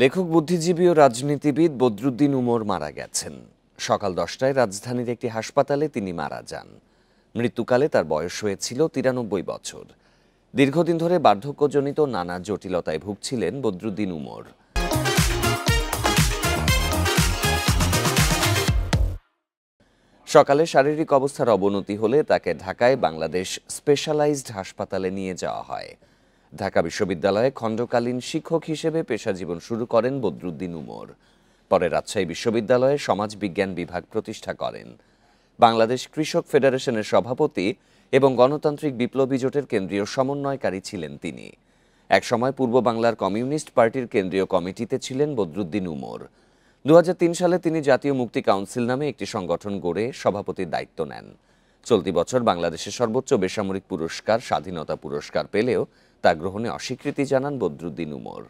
লেখক, বুদ্ধিজীবী ও রাজনীতিবিদ বদরুদ্দিন উমর মারা গেছেন। সকাল 10টায় রাজধানীর একটি হাসপাতালে তিনি মারা যান। মৃত্যুকালে তার বয়স হয়েছিল 93 বছর। দীর্ঘদিন ধরে বার্ধক্যজনিত নানা জটিলতায় ভুগছিলেন বদরুদ্দিন উমর। সকালে শারীরিক অবস্থার অবনতি হলে তাকে ঢাকায় বাংলাদেশ স্পেশালাইজড হাসপাতালে নিয়ে যাওয়া হয়। ঢাকা বিশ্ববিদ্যালয়ে খণ্ডকালীন শিক্ষক হিসেবে পেশাজীবন শুরু করেন বদরুদ্দিন উমর। পরে রাজশাহী বিশ্ববিদ্যালয়ে সমাজবিজ্ঞান বিভাগ প্রতিষ্ঠা করেন। বাংলাদেশ কৃষক ফেডারেশনের সভাপতি এবং গণতান্ত্রিক বিপ্লবী জোটের কেন্দ্রীয় সমন্বয়কারী ছিলেন তিনি। একসময় পূর্ব বাংলার কমিউনিস্ট পার্টির কেন্দ্রীয় কমিটিতে ছিলেন বদরুদ্দিন উমর। 2003 সালে তিনি জাতীয় মুক্তি কাউন্সিল নামে একটি সংগঠন গড়ে সভাপতির দায়িত্ব নেন। চলতি বছর বাংলাদেশের সর্বোচ্চ বেসামরিক পুরস্কার স্বাধীনতা পুরস্কার পেলেও তা গ্রহণে অস্বীকৃতি জানান বদরুদ্দিন উমর।